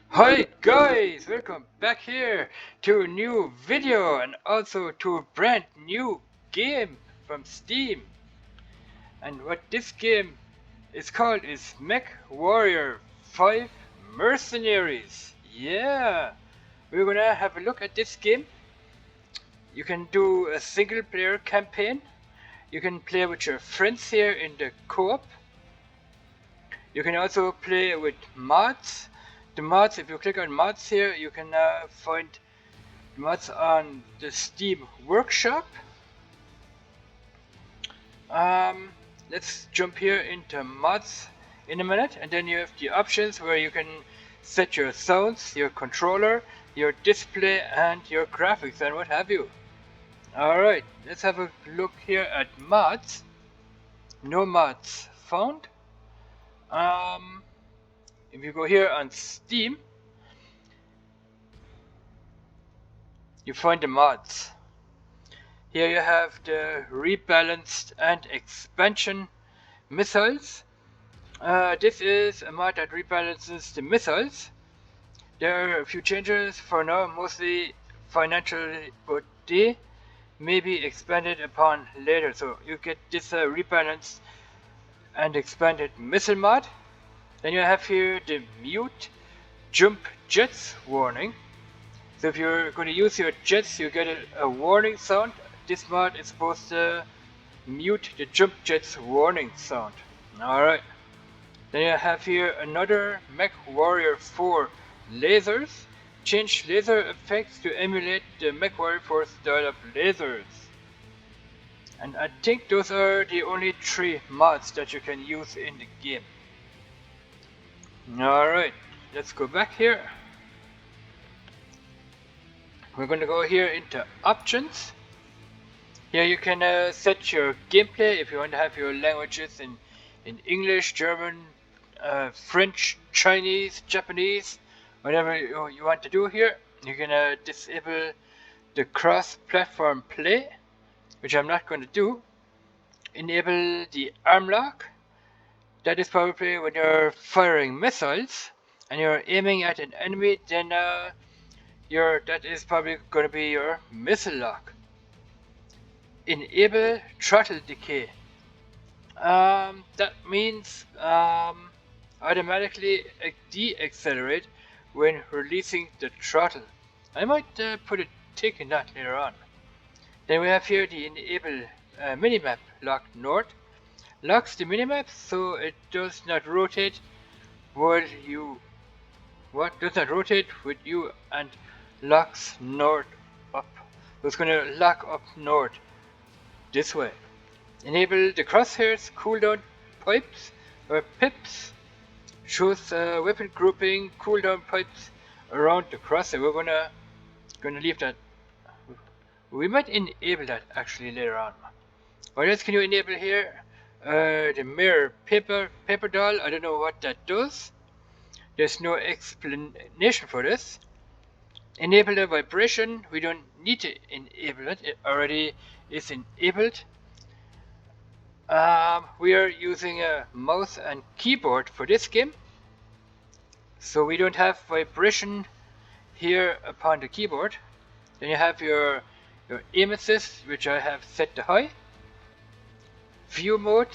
Hi guys, welcome back here to a new video and also to a brand new game from Steam. And what this game is called is Mechwarrior 5 Mercenaries. Yeah, we're gonna have a look at this game. You can do a single player campaign. You can play with your friends here in the co-op. You can also play with mods. The mods, if you click on mods here, you can find mods on the Steam Workshop. Um, let's jump here into mods in a minute, and then you have the options where you can set your sounds, your controller, your display, and your graphics, and what have you. Alright, let's have a look here at mods. No mods found. If you go here on Steam, you find the mods. Here you have the rebalanced and expansion missiles. This is a mod that rebalances the missiles. There are a few changes for now, mostly financial, but they may be expanded upon later. So you get this rebalanced and expanded missile mod. Then you have here the mute jump jets warning. So if you're going to use your jets, you get a warning sound. This mod is supposed to mute the jump jets warning sound. Alright. Then you have here another Mechwarrior 4 lasers. Change laser effects to emulate the Mechwarrior 4 style of lasers. And I think those are the only 3 mods that you can use in the game. Alright, let's go back here. We're going to go here into options. Here you can set your gameplay if you want to have your languages in English, German, French, Chinese, Japanese, whatever you want to do here. You can disable the cross-platform play, which I'm not going to do. Enable the arm lock. That is probably when you're firing missiles and you're aiming at an enemy, then that is probably going to be your missile lock. Enable throttle decay. That means automatically de-accelerate when releasing the throttle. I might put a tick in that later on. Then we have here the enable minimap lock north. Locks the minimap so it does not rotate with you and locks north up. So it's gonna lock up north this way. Enable the crosshairs cooldown pipes or pips. Shows weapon grouping cooldown pipes around the crosshair. We're gonna leave that. We might enable that actually later on. What else can you enable here? The mirror paper doll. I don't know what that does. There's no explanation for this. Enable the vibration. We don't need to enable it. It already is enabled. We are using a mouse and keyboard for this game, so we don't have vibration here upon the keyboard. Then you have your aim assist, which I have set to high. View mode,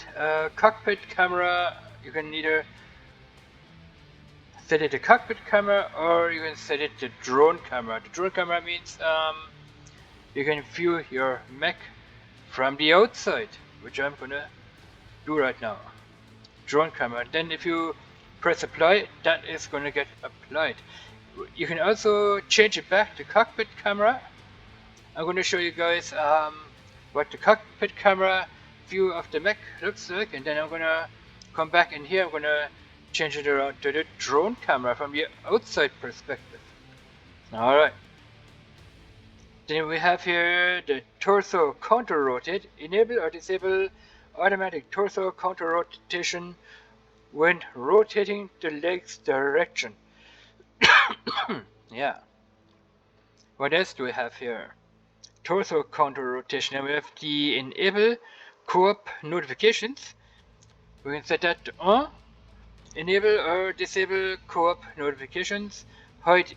cockpit camera. You can either set it to cockpit camera or you can set it to drone camera. The drone camera means you can view your mech from the outside, which I'm gonna do right now. Drone camera. Then if you press apply, that is gonna get applied. You can also change it back to cockpit camera. I'm gonna show you guys what the cockpit camera view of the mech looks like, and then I'm gonna come back in here. I'm gonna change it around to the drone camera from the outside perspective. Alright. Then we have here the torso counter rotate. Enable or disable automatic torso counter rotation when rotating the leg's direction. Yeah. What else do we have here? Torso counter rotation. And we have the enable co-op notifications. We can set that to on. enable or disable co-op notifications, hide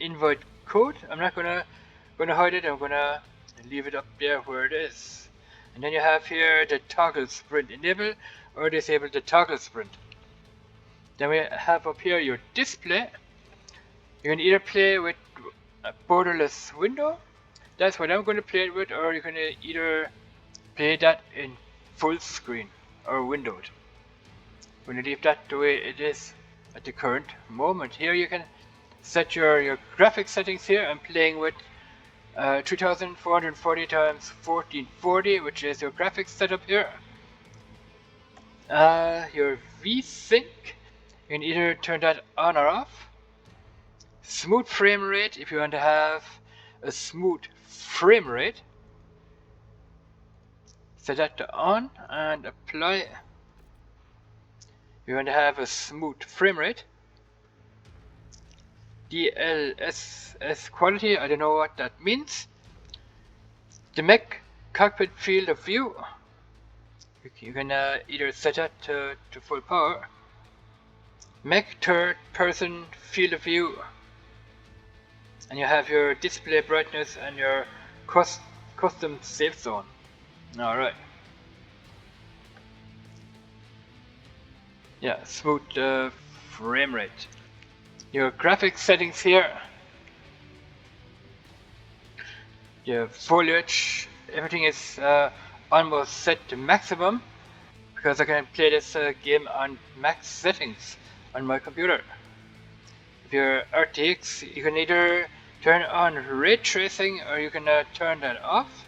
invite code. I'm not gonna hide it. I'm gonna leave it up there where it is. And then you have here the toggle sprint, enable or disable the toggle sprint. Then we have up here your display. You can either play with a borderless window, that's what I'm going to play it with, or you can either play that in full screen or windowed. I'm going to leave that the way it is at the current moment. Here you can set your graphics settings here. I'm playing with 3440 times 1440, which is your graphics setup here. Your VSync, you can either turn that on or off. Smooth frame rate, if you want to have a smooth frame rate, set that to on and apply. If you want to have a smooth frame rate, DLSS quality, I don't know what that means. The mech cockpit field of view, you can either set that to full power. Mech third person field of view, and you have your display brightness and your custom safe zone. Alright. Yeah, smooth frame rate. Your graphics settings here. Your foliage, everything is almost set to maximum because I can play this game on max settings on my computer. If you're RTX, you can either turn on ray tracing or you can turn that off.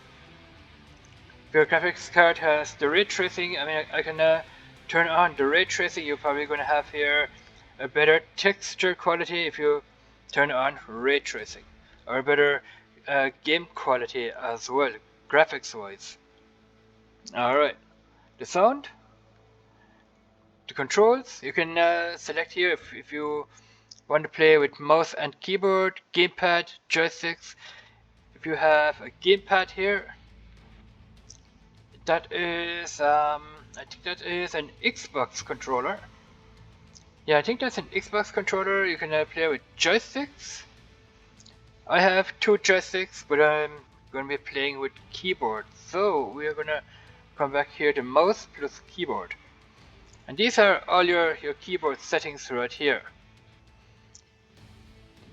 If your graphics card has the ray tracing, I can turn on the ray tracing. You're probably going to have here a better texture quality if you turn on ray tracing, or a better game quality as well, graphics wise. Alright, the sound, the controls, you can select here if you want to play with mouse and keyboard, gamepad, joysticks. If you have a gamepad here, that is, I think that is an Xbox controller. Yeah, I think that's an Xbox controller. You can play with joysticks. I have 2 joysticks, but I'm going to be playing with keyboard. So we are going to come back here to mouse plus keyboard. And these are all your keyboard settings right here.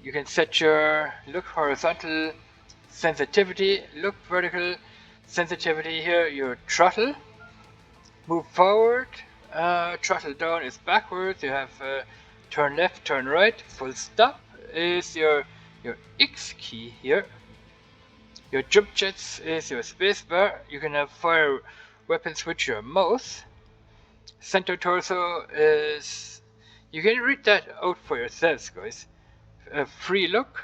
You can set your look horizontal sensitivity, look vertical sensitivity here, your throttle, move forward, throttle down is backwards, you have turn left, turn right, full stop is your X key here, your jump jets is your space bar, you can have fire weapons with your mouse, center torso is, you can read that out for yourselves guys. Free look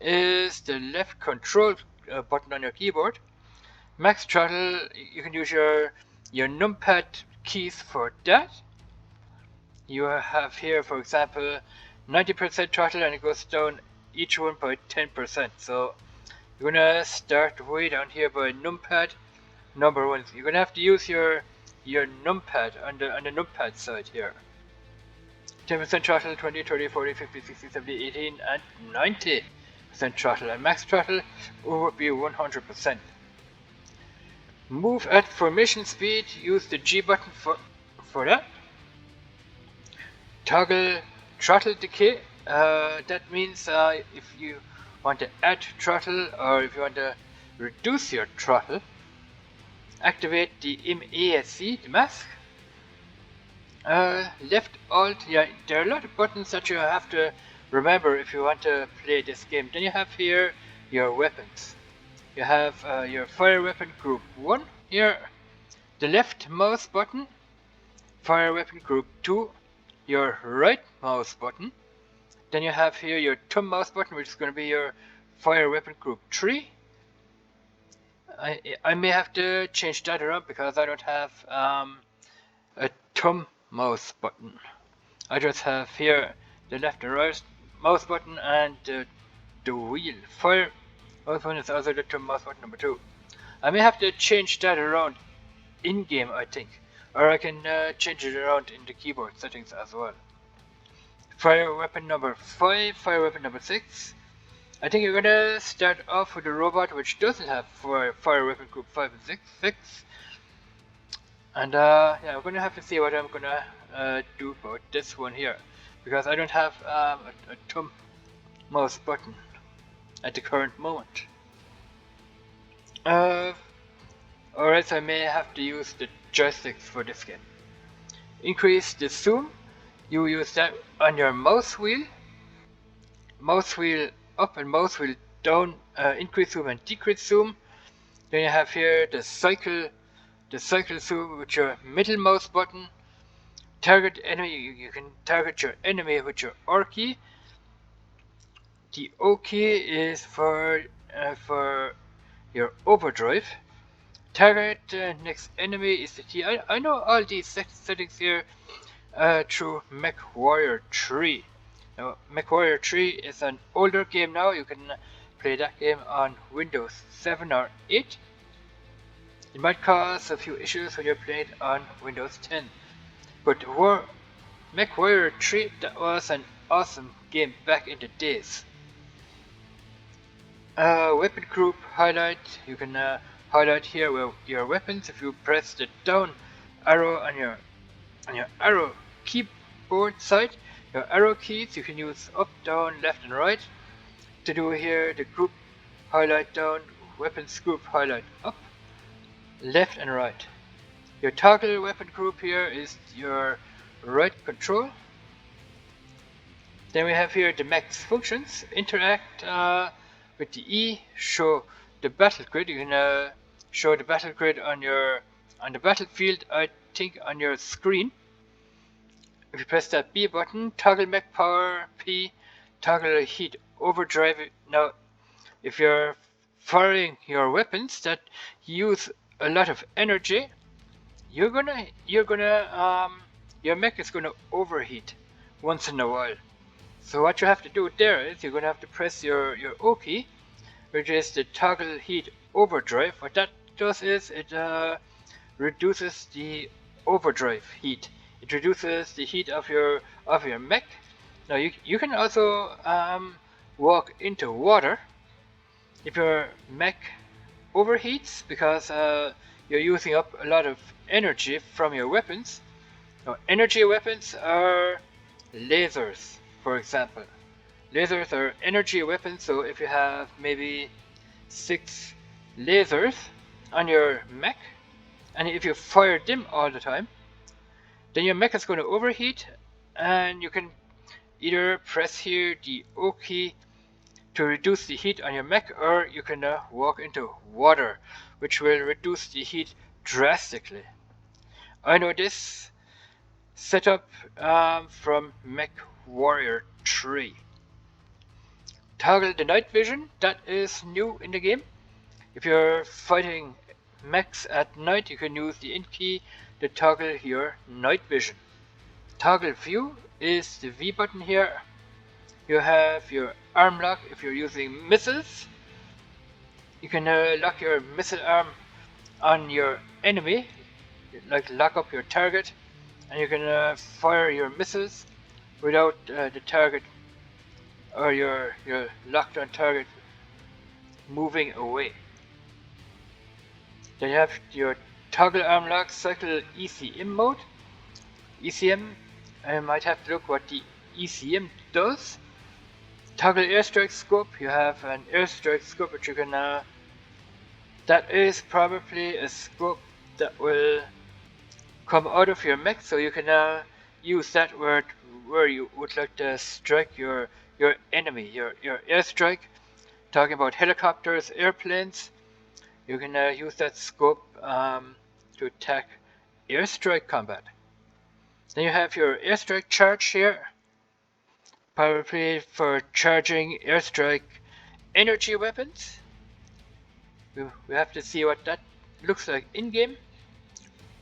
is the left control button on your keyboard. Max throttle, you can use your numpad keys for that. You have here, for example, 90% throttle, and it goes down each one by 10%. So you're gonna start way down here by numpad number 1. You're gonna have to use your numpad on the numpad side here. 10% throttle, 20, 30, 40, 50, 60, 70, 18, and 90% throttle. And max throttle would be 100%. Move at formation speed, use the G button for that. Toggle throttle decay, that means if you want to add throttle or if you want to reduce your throttle, activate the MASC, the mask. Left alt, yeah, there are a lot of buttons that you have to remember if you want to play this game. Then you have here your weapons. You have your fire weapon group 1 here, the left mouse button, fire weapon group 2, your right mouse button. Then you have here your thumb mouse button, which is going to be your fire weapon group 3. I may have to change that around because I don't have a thumb mouse button. I just have here the left and right mouse button and the wheel. Fire mouse button is also the thumb mouse button number 2. I may have to change that around in game, I think. or I can change it around in the keyboard settings as well. Fire weapon number 5, fire weapon number 6. I think you're gonna start off with a robot which doesn't have fire weapon group 5 and 6. And yeah, I'm gonna have to see what I'm gonna do about this one here, because I don't have a thumb mouse button at the current moment. Or else I may have to use the joysticks for this game. Increase the zoom. You use that on your mouse wheel. Mouse wheel up and mouse wheel down. Increase zoom and decrease zoom. Then you have here the cycle zoom with your middle mouse button. Target enemy. You can target your enemy with your R key. The O key is for your overdrive. Target next enemy is the T. I know all these settings here through Mechwarrior 3. Now, Mechwarrior 3 is an older game now. You can play that game on Windows 7 or 8. It might cause a few issues when you're playing on Windows 10. But Mechwarrior 3, that was an awesome game back in the days. Weapon group highlight. You can highlight here with your weapons if you press the down arrow on your arrow keyboard side. Your arrow keys you can use up, down, left and right. To do here the group highlight down, weapons group highlight up, left and right. Your toggle weapon group here is your right control. Then we have here the max functions. Interact with the E, show the battle grid. You can show the battle grid on the battlefield, I think on your screen. If you press that B button, toggle mech power, P, toggle heat overdrive. Now, if you're firing your weapons that use a lot of energy, your mech is gonna overheat once in a while. So what you have to do there is you're gonna have to press your O key, which is the toggle heat overdrive. What that does is it reduces the overdrive heat. It reduces the heat of your mech. Now you can also walk into water if your mech overheats because you're using up a lot of energy from your weapons. Now energy weapons are lasers, for example. Lasers are energy weapons, so if you have maybe 6 lasers on your mech, and if you fire them all the time, then your mech is going to overheat, and you can either press here the O key to reduce the heat on your mech, or you can walk into water, which will reduce the heat drastically. I know this setup from Mechwarrior 3. Toggle the night vision, that is new in the game. If you're fighting mechs at night, you can use the Int key to toggle your night vision. Toggle view is the V button here. You have your arm lock if you're using missiles. You can lock your missile arm on your enemy, like lock up your target, and you can fire your missiles without the target or your locked on target moving away. Then you have your toggle arm lock cycle ECM mode. ECM, I might have to look what the ECM does. Toggle airstrike scope, you have an airstrike scope which you can that is probably a scope that will come out of your mech, so you can use that where you would like to strike your enemy, your airstrike. Talking about helicopters, airplanes, you can use that scope to attack airstrike combat. Then you have your airstrike charge here, probably for charging airstrike energy weapons. We have to see what that looks like in game.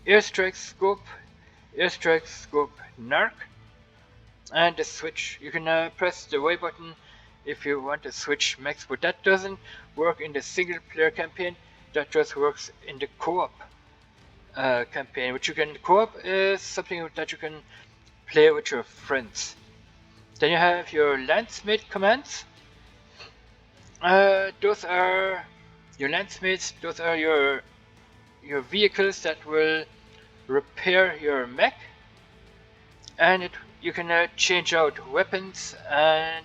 Airstrike scope narc, and the switch. You can press the Y button if you want to switch mechs, but that doesn't work in the single player campaign, that just works in the co-op. campaign, which you can co-op is something that you can play with your friends. Then you have your landsmith commands. Those are your landsmiths. Those are your vehicles that will repair your mech, and you can change out weapons and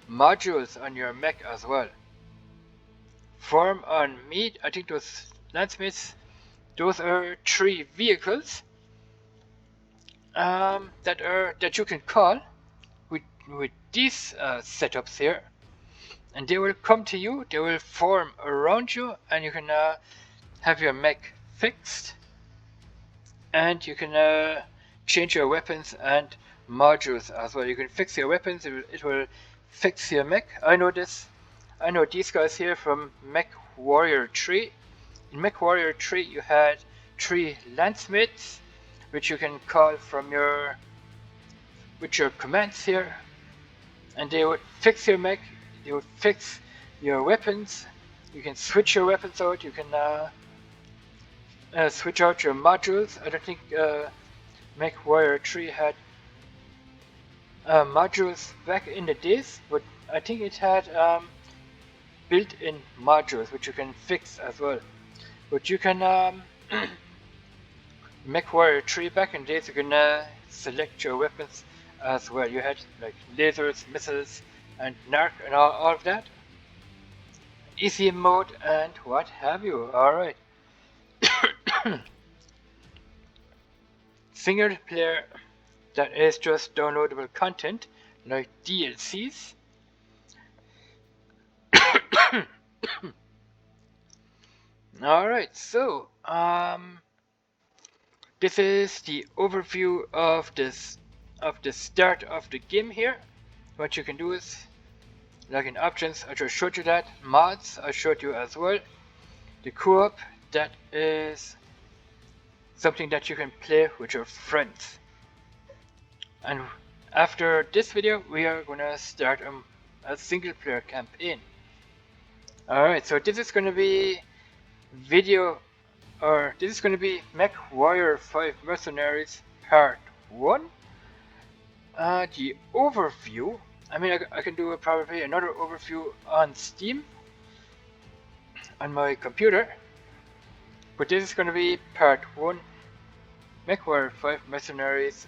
modules on your mech as well. Form on meat. I think those landsmiths. Those are 3 vehicles that you can call with these setups here, and they will come to you. They will form around you, and you can have your mech fixed, and you can change your weapons and modules as well. You can fix your weapons. It will fix your mech. I know this. I know these guys here from Mechwarrior 3. In Mechwarrior 3 you had 3 landsmiths, which you can call from with your commands here, and they would fix your mech. They would fix your weapons. You can switch your weapons out. You can switch out your modules. I don't think Mechwarrior 3 had modules back in the days, but I think it had built-in modules which you can fix as well. But you can Mechwarrior 3 back in the days, you can select your weapons as well. You had like lasers, missiles, and narc and all of that. Easy mode and what have you. Alright. Single player, that is just downloadable content like DLCs. Alright, so this is the overview of the start of the game here. What you can do is, like in options, I just showed you that. Mods, I showed you as well. The co-op, that is something that you can play with your friends. And after this video, we are gonna start a single player campaign. Alright, so this is gonna be this is gonna be Mechwarrior 5 Mercenaries Part 1. The overview, I mean, I can do probably another overview on Steam on my computer, but this is gonna be Part 1, Mechwarrior 5 Mercenaries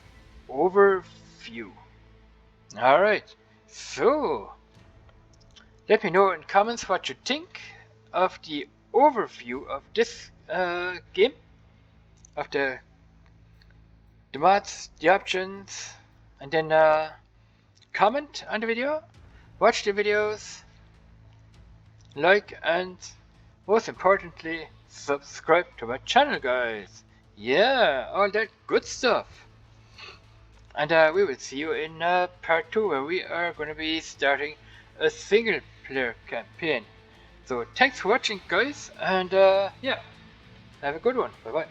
Overview. Alright, so let me know in comments what you think of the overview of this game, of the mods, the options, and then comment on the video, watch the videos, like, and most importantly, subscribe to my channel, guys. Yeah, all that good stuff. And we will see you in part 2, where we are going to be starting a single player campaign. So thanks for watching, guys, and yeah, have a good one. Bye bye.